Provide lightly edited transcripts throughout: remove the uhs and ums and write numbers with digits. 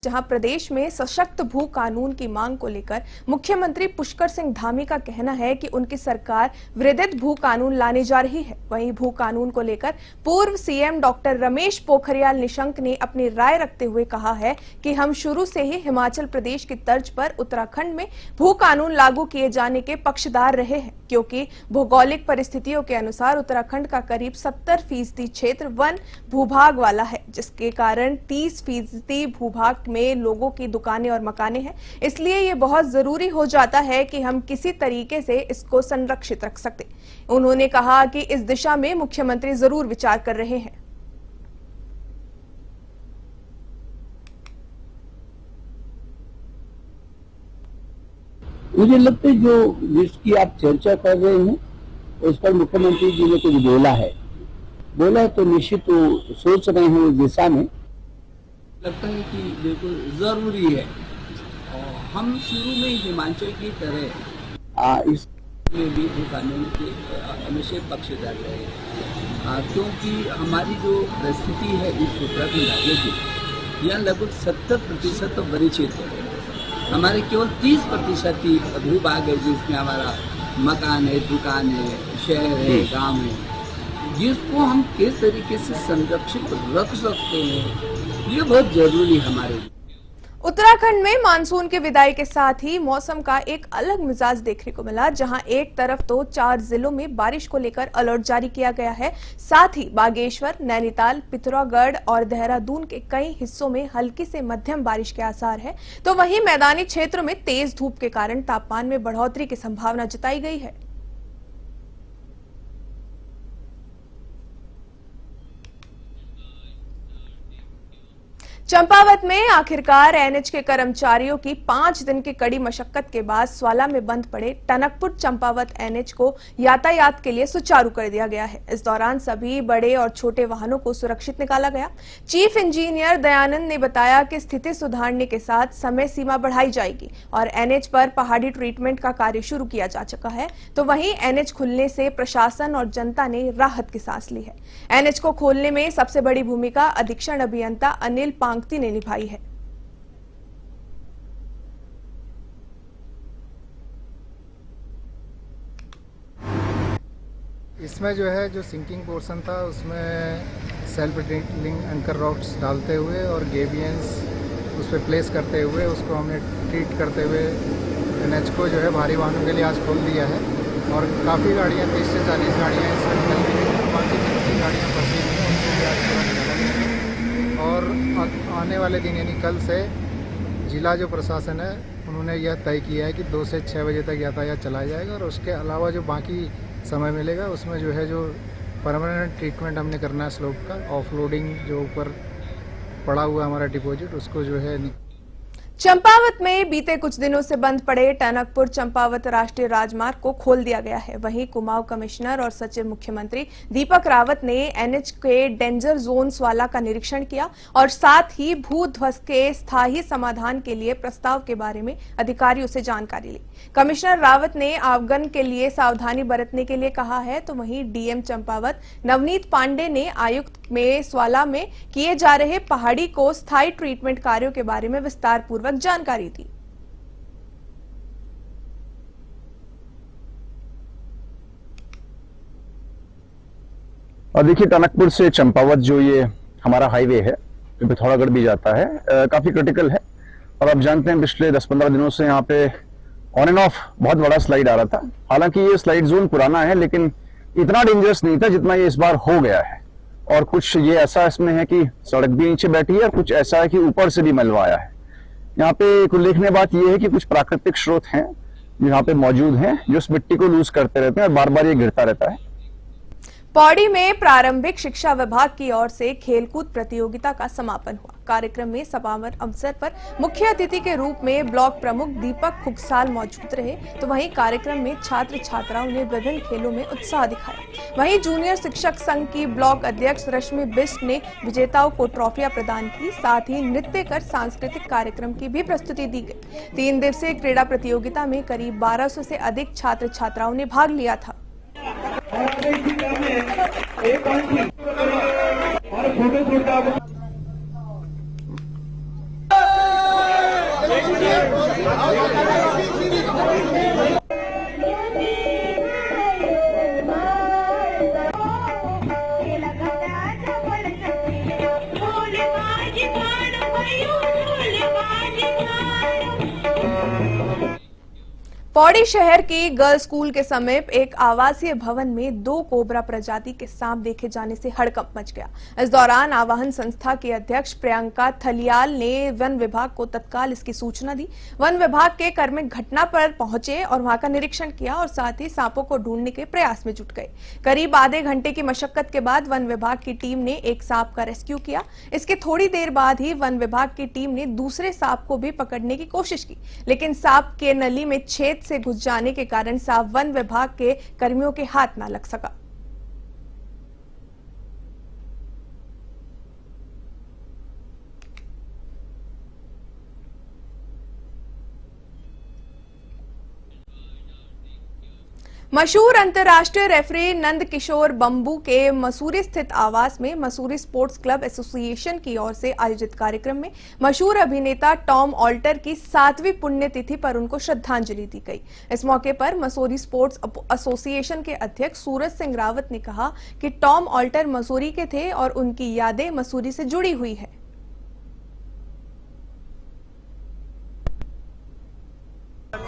जहां प्रदेश में सशक्त भू कानून की मांग को लेकर मुख्यमंत्री पुष्कर सिंह धामी का कहना है कि उनकी सरकार विधित भू कानून लाने जा रही है। वहीं भू कानून को लेकर पूर्व सीएम डॉक्टर रमेश पोखरियाल निशंक ने अपनी राय रखते हुए कहा है कि हम शुरू से ही हिमाचल प्रदेश की तर्ज पर उत्तराखंड में भू कानून लागू किए जाने के पक्षधर रहे हैं, क्योंकि भौगोलिक परिस्थितियों के अनुसार उत्तराखंड का करीब 70% क्षेत्र वन भूभाग वाला है, जिसके कारण 30% भूभाग में लोगों की दुकानें और मकानें हैं। इसलिए ये बहुत जरूरी हो जाता है कि हम किसी तरीके से इसको संरक्षित रख सकते। उन्होंने कहा कि इस दिशा में मुख्यमंत्री जरूर विचार कर रहे हैं। मुझे लगता है जो जिसकी आप चर्चा कर रहे हैं उस पर मुख्यमंत्री जी ने कुछ बोला है तो निश्चित वो सोच रहे हैं उस दिशा में। लगता है कि बिल्कुल जरूरी है और हम शुरू में हिमाचल की तरह इसमें भी भू कानून के हमेशा पक्षधर रहे, क्योंकि हमारी जो परिस्थिति है इस उत्तराखंड राज्य की, यहाँ लगभग 70% तो बड़े क्षेत्र है, हमारे केवल 30% ही भूभाग है जिसमें हमारा मकान है, दुकान है, शहर है, गांव है, जिसको हम किस तरीके से संरक्षित रख सकते हैं, ये बहुत जरूरी है हमारे लिए। उत्तराखंड में मानसून की विदाई के साथ ही मौसम का एक अलग मिजाज देखने को मिला, जहां एक तरफ तो 4 जिलों में बारिश को लेकर अलर्ट जारी किया गया है, साथ ही बागेश्वर, नैनीताल, पिथौरागढ़ और देहरादून के कई हिस्सों में हल्की से मध्यम बारिश के आसार है, तो वहीं मैदानी क्षेत्रों में तेज धूप के कारण तापमान में बढ़ोतरी की संभावना जताई गई है। चंपावत में आखिरकार एनएच के कर्मचारियों की 5 दिन की कड़ी मशक्कत के बाद स्वाला में बंद पड़े टनकपुर चंपावत एनएच को यातायात के लिए सुचारू कर दिया गया है। इस दौरान सभी बड़े और छोटे वाहनों को सुरक्षित निकाला गया। चीफ इंजीनियर दयानंद ने बताया कि स्थिति सुधारने के साथ समय सीमा बढ़ाई जाएगी और एनएच पर पहाड़ी ट्रीटमेंट का कार्य शुरू किया जा चुका है, तो वहीं एनएच खुलने से प्रशासन और जनता ने राहत की सांस ली है। एनएच को खोलने में सबसे बड़ी भूमिका अधीक्षण अभियंता अनिल ने निभाई है। इसमें जो है जो सिंकिंग पोर्शन था उसमें सेल्फ ड्रिलिंग एंकर रॉड्स डालते हुए और गेबियंस उस पर प्लेस करते हुए उसको हमने ट्रीट करते हुए एनएच को जो है भारी वाहनों के लिए आज खोल दिया है और काफ़ी गाड़ियाँ 30 से 40 गाड़ियाँ इसमें निकल गई हैं, बाकी जितनी गाड़ियाँ फंसी हुई हैं उनको भी आज निकाला गया और आने वाले दिन यानी कल से जिला जो प्रशासन है उन्होंने यह तय किया है कि 2 से 6 बजे तक यातायात चलाया जाएगा और उसके अलावा जो बाकी समय मिलेगा उसमें जो है जो परमानेंट ट्रीटमेंट हमने करना है स्लोप का, ऑफलोडिंग जो ऊपर पड़ा हुआ हमारा डिपॉजिट उसको जो है। चंपावत में बीते कुछ दिनों से बंद पड़े टनकपुर चंपावत राष्ट्रीय राजमार्ग को खोल दिया गया है। वहीं कुमाऊं कमिश्नर और सचिव मुख्यमंत्री दीपक रावत ने एनएच के डेंजर जोन स्वाला का निरीक्षण किया और साथ ही भू ध्वस्त के स्थायी समाधान के लिए प्रस्ताव के बारे में अधिकारियों से जानकारी ली। कमिश्नर रावत ने आवागमन के लिए सावधानी बरतने के लिए कहा है, तो वहीं डीएम चंपावत नवनीत पांडे ने आयुक्त में स्वाला में किए जा रहे पहाड़ी को स्थायी ट्रीटमेंट कार्यों के बारे में विस्तार पूर्वक जानकारी दी। और देखिए टनकपुर से चंपावत जो ये हमारा हाईवे है जो पिथौरागढ़ भी जाता है, काफी क्रिटिकल है और आप जानते हैं पिछले 10-15 दिनों से यहाँ पे ऑन एंड ऑफ बहुत बड़ा स्लाइड आ रहा था। हालांकि ये स्लाइड जोन पुराना है लेकिन इतना डेंजरस नहीं था जितना ये इस बार हो गया है और कुछ ये ऐसा इसमें है कि सड़क भी नीचे बैठी है और कुछ ऐसा है कि ऊपर से भी मलबा आया है। यहाँ पे एक उल्लेखनीय बात यह है कि कुछ प्राकृतिक स्रोत हैं जो यहाँ पे मौजूद हैं जो इस मिट्टी को लूज करते रहते हैं और बार बार ये गिरता रहता है। पौड़ी में प्रारंभिक शिक्षा विभाग की ओर से खेलकूद प्रतियोगिता का समापन हुआ। कार्यक्रम में समापन अवसर पर मुख्य अतिथि के रूप में ब्लॉक प्रमुख दीपक खुगसाल मौजूद रहे, तो वहीं कार्यक्रम में छात्र छात्राओं ने विभिन्न खेलों में उत्साह दिखाया। वहीं जूनियर शिक्षक संघ की ब्लॉक अध्यक्ष रश्मि बिष्ट ने विजेताओं को ट्रॉफियां प्रदान की, साथ ही नृत्य कर सांस्कृतिक कार्यक्रम की भी प्रस्तुति दी गई। 3 दिवसीय क्रीड़ा प्रतियोगिता में करीब 1200 से अधिक छात्र छात्राओं ने भाग लिया था। और छोटे छोटे पौड़ी शहर के गर्ल्स स्कूल के समीप एक आवासीय भवन में 2 कोबरा प्रजाति के सांप देखे जाने से हड़कंप मच गया। इस दौरान आवाहन संस्था की अध्यक्ष प्रियंका थलियाल ने वन विभाग को तत्काल इसकी सूचना दी। वन विभाग के कर्मी घटना पर पहुंचे और वहां का निरीक्षण किया और साथ ही सांपों को ढूंढने के प्रयास में जुट गए। करीब आधे घंटे की मशक्कत के बाद वन विभाग की टीम ने एक सांप का रेस्क्यू किया। इसके थोड़ी देर बाद ही वन विभाग की टीम ने दूसरे सांप को भी पकड़ने की कोशिश की, लेकिन सांप के नली में छेद से घुस जाने के कारण सांप वन विभाग के कर्मियों के हाथ न लग सका। मशहूर अंतर्राष्ट्रीय रेफरी नंद किशोर बंबू के मसूरी स्थित आवास में मसूरी स्पोर्ट्स क्लब एसोसिएशन की ओर से आयोजित कार्यक्रम में मशहूर अभिनेता टॉम ऑल्टर की 7वीं पुण्यतिथि पर उनको श्रद्धांजलि दी गई। इस मौके पर मसूरी स्पोर्ट्स एसोसिएशन के अध्यक्ष सूरज सिंह रावत ने कहा कि टॉम ऑल्टर मसूरी के थे और उनकी यादें मसूरी से जुड़ी हुई है।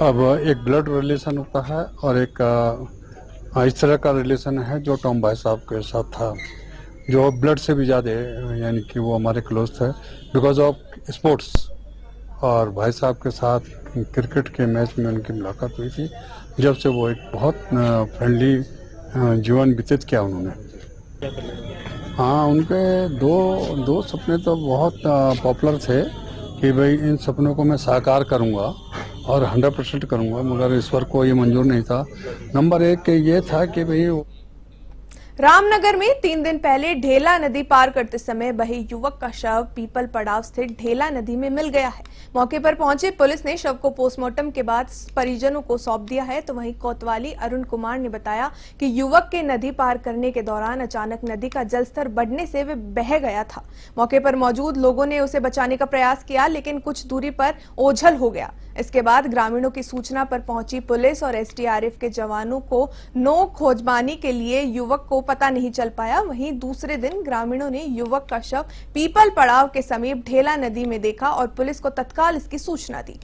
अब एक ब्लड रिलेशन होता है और एक इस तरह का रिलेशन है जो टॉम भाई साहब के साथ था, जो ब्लड से भी ज़्यादा यानी कि वो हमारे क्लोज थे बिकॉज ऑफ स्पोर्ट्स। और भाई साहब के साथ क्रिकेट के मैच में उनकी मुलाकात हुई थी, जब से वो एक बहुत फ्रेंडली जीवन व्यतीत किया उन्होंने। हाँ, उनके दो सपने तो बहुत पॉपुलर थे कि भाई इन सपनों को मैं साकार करूँगा और 100% करूंगा, मगर ईश्वर को ये मंजूर नहीं था। नंबर 1 ये था कि भाई रामनगर में 3 दिन पहले ढेला नदी पार करते समय बहे युवक का शव पीपल पड़ाव स्थित ढेला नदी में मिल गया है। मौके पर पहुंचे पुलिस ने शव को पोस्टमार्टम के बाद परिजनों को सौंप दिया है। तो वहीं कोतवाली अरुण कुमार ने बताया कि युवक के नदी पार करने के दौरान अचानक नदी का जलस्तर बढ़ने से वे बह गया था। मौके पर मौजूद लोगों ने उसे बचाने का प्रयास किया, लेकिन कुछ दूरी पर ओझल हो गया। इसके बाद ग्रामीणों की सूचना पर पहुंची पुलिस और एसडीआरएफ के जवानों को खोजबानी के लिए युवक को पता नहीं चल पाया। वहीं दूसरे दिन ग्रामीणों ने युवक का शव पीपल पड़ाव के समीप ढेला नदी में देखा और पुलिस को तत्काल इसकी सूचना दी।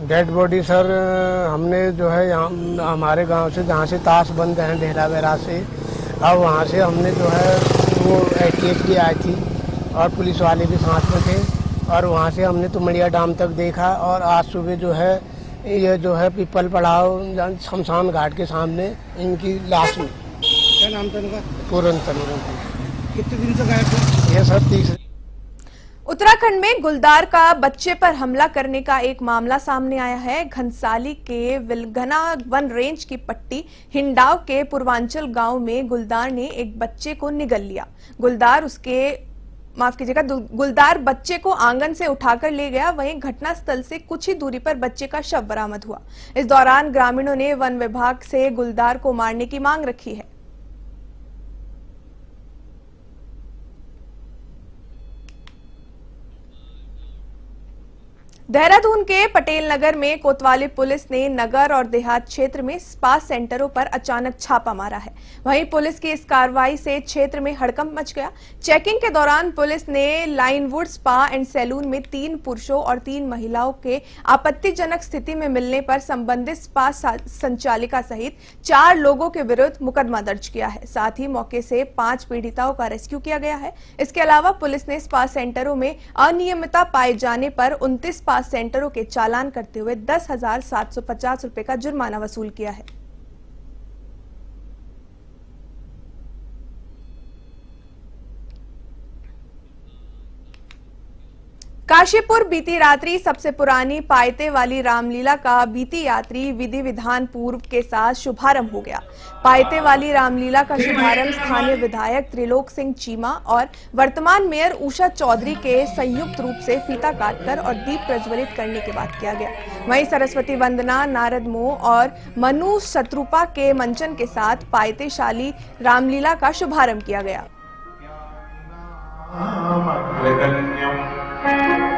डेड बॉडी सर हमने जो है यहाँ हमारे गांव से, जहाँ से ताश बंद है ढेला वेरा से, अब वहाँ से हमने जो है वो एटीएस भी आई थी और पुलिस वाले भी साथ में थे और वहाँ से हमने तुमड़िया डैम तक देखा। और आज सुबह जो है ये जो है पीपल पड़ाव शमशान घाट के सामने इनकी लाश में। क्या नाम था इनका? पूरन। कितने दिन से गायब थे ये सर? 30। उत्तराखंड में गुलदार का बच्चे पर हमला करने का एक मामला सामने आया है। घनसाली के विलगना वन रेंज की पट्टी हिंडाव के पूर्वांचल गांव में गुलदार ने एक बच्चे को निगल लिया। गुलदार बच्चे को आंगन से उठाकर ले गया। वहीं घटनास्थल से कुछ ही दूरी पर बच्चे का शव बरामद हुआ। इस दौरान ग्रामीणों ने वन विभाग से गुलदार को मारने की मांग रखी है। देहरादून के पटेल नगर में कोतवाली पुलिस ने नगर और देहात क्षेत्र में स्पा सेंटरों पर अचानक छापा मारा है। वहीं पुलिस की इस कार्रवाई से क्षेत्र में हड़कंप मच गया। चेकिंग के दौरान पुलिस ने लाइनवुड स्पा एंड सैलून में 3 पुरुषों और 3 महिलाओं के आपत्तिजनक स्थिति में मिलने पर संबंधित स्पा संचालिका सहित 4 लोगों के विरुद्ध मुकदमा दर्ज किया है। साथ ही मौके से 5 पीड़िताओं का रेस्क्यू किया गया है। इसके अलावा पुलिस ने स्पा सेंटरों में अनियमितता पाए जाने पर 29 स्पा सेंटरों के चालान करते हुए 10,750 रुपए का जुर्माना वसूल किया है। काशीपुर बीती रात्रि सबसे पुरानी पायते वाली रामलीला का बीती यात्री विधि विधान पूर्व के साथ शुभारंभ हो गया। पायते वाली रामलीला का शुभारंभ स्थानीय विधायक त्रिलोक सिंह चीमा और वर्तमान मेयर उषा चौधरी के संयुक्त रूप से फीता काटकर और दीप प्रज्वलित करने के बाद किया गया। वहीं सरस्वती वंदना, नारद मोह और मनु शत्रुपा के मंचन के साथ पायते शाली रामलीला का शुभारंभ किया गया।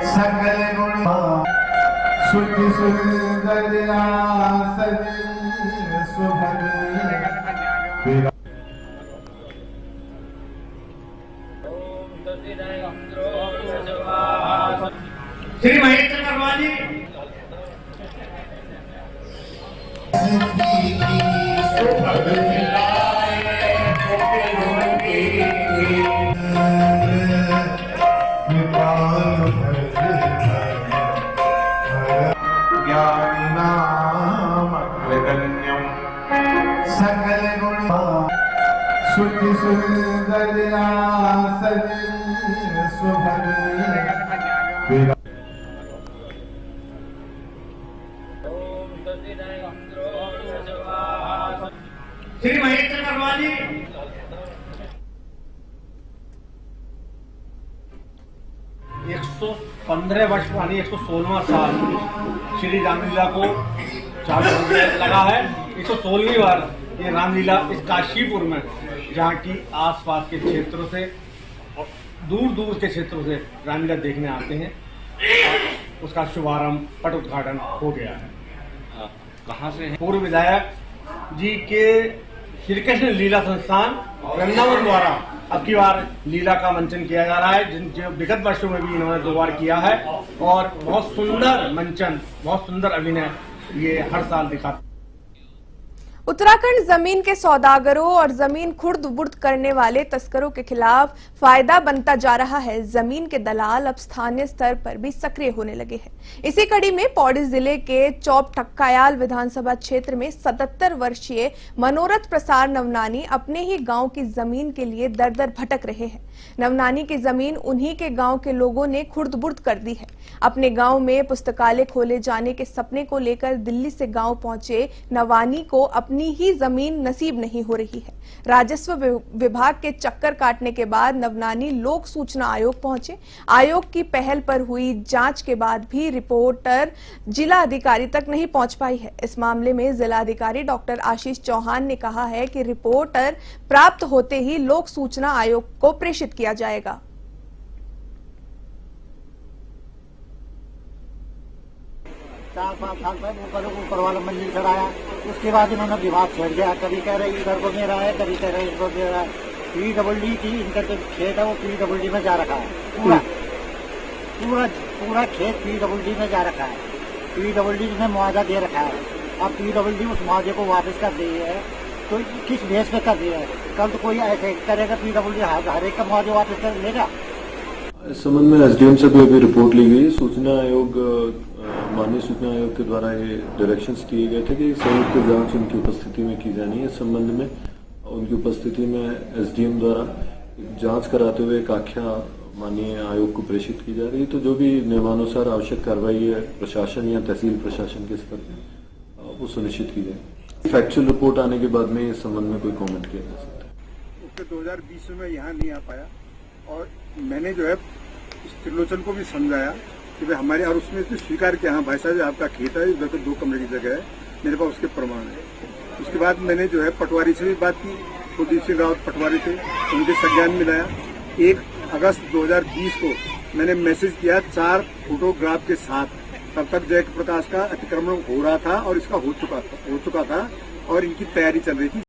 सकल गुण सुधि सुंदर सुभग श्री महेंद्र करवानी सकल गुण सुधि सुंदर सुभग श्री महेंद्र करवानी 115 वर्ष पुरानी 116वां साल श्री रामलीला को चालू होने लगा है। 116वीं बार ये रामलीला इस काशीपुर में, जहाँ की आसपास के क्षेत्रों से और दूर दूर के क्षेत्रों से रामलीला देखने आते हैं, उसका शुभारंभ पट उद्घाटन हो गया है। कहाँ से है? पूर्व विधायक जी के श्री कृष्ण लीला संस्थान वृंदावन द्वारा अब की बार लीला का मंचन किया जा रहा है, जो विगत वर्षों में भी इन्होंने 2 बार किया है और बहुत सुंदर मंचन, बहुत सुंदर अभिनय ये हर साल दिखाते। उत्तराखंड जमीन के सौदागरों और जमीन खुर्द बुर्द करने वाले तस्करों के खिलाफ फायदा बनता जा रहा है। जमीन के दलाल अब स्थानीय स्तर पर भी सक्रिय होने लगे हैं। इसी कड़ी में पौड़ी जिले के चौप टक्कायाल विधानसभा क्षेत्र में 77 वर्षीय मनोरथ प्रसाद नवनानी अपने ही गांव की जमीन के लिए दर दर भटक रहे हैं। नवनानी की जमीन उन्हीं के गांव के लोगों ने खुर्द बुर्द कर दी है। अपने गांव में पुस्तकालय खोले जाने के सपने को लेकर दिल्ली से गांव पहुंचे नवानी को अपनी ही जमीन नसीब नहीं हो रही है। राजस्व विभाग के चक्कर काटने के बाद नवनानी लोक सूचना आयोग पहुंचे। आयोग की पहल पर हुई जांच के बाद भी रिपोर्टर जिला अधिकारी तक नहीं पहुंच पाई है। इस मामले में जिला अधिकारी डॉक्टर आशीष चौहान ने कहा है कि रिपोर्टर प्राप्त होते ही लोक सूचना आयोग को प्रेषित किया जाएगा। 4-5 साल तक ऊपर वाला मंजिल चढ़ाया, उसके बाद इन्होंने विभाग छोड़ दिया। कभी कह रहे इधर को मेरा है, कभी कह रहे इधर को मेरा है। PWD की इनका जो खेत है वो PWD में जा रखा है। पूरा खेत PWD में जा रखा है। PWD ने मुआवजा दे रखा है। अब PWD उस मुआवजे को वापस कर दी है, तो किस बेस पे कर दिया है? कल तो कोई ऐसे करेगा PWD हर एक का मुआवजा वापस कर लेगा। इस संबंध में SDM से भी अभी रिपोर्ट ली गई। सूचना आयोग, माननीय सूचना आयोग के द्वारा ये डायरेक्शंस दिए गए थे कि संयुक्त जांच उनकी उपस्थिति में की जानी है। इस संबंध में उनकी उपस्थिति में SDM द्वारा जांच कराते हुए एक आख्या माननीय आयोग को प्रेषित की जा रही है। तो जो भी नियमानुसार आवश्यक कार्रवाई है प्रशासन या तहसील प्रशासन के स्तर पर वो सुनिश्चित की जाए। फैक्चुअल रिपोर्ट आने के बाद में इस संबंध में कोई कॉमेंट किया जा सकता है। 2020 में यहाँ नहीं आ पाया और मैंने जो है त्रिलोचन को भी समझाया कि भाई हमारे, और उसमें तो स्वीकार किया, हाँ भाई साहब आपका खेत है, इधर तो 2 कमरे की जगह है, मेरे पास उसके प्रमाण है। उसके बाद मैंने जो है पटवारी से भी बात की, कुलदीप सिंह रावत पटवारी थे, उनके संज्ञान में लाया। 1 अगस्त 2020 को मैंने मैसेज किया 4 फोटोग्राफ के साथ। तब तक जय प्रकाश का अतिक्रमण हो रहा था और इसका हो चुका था और इनकी तैयारी चल रही थी।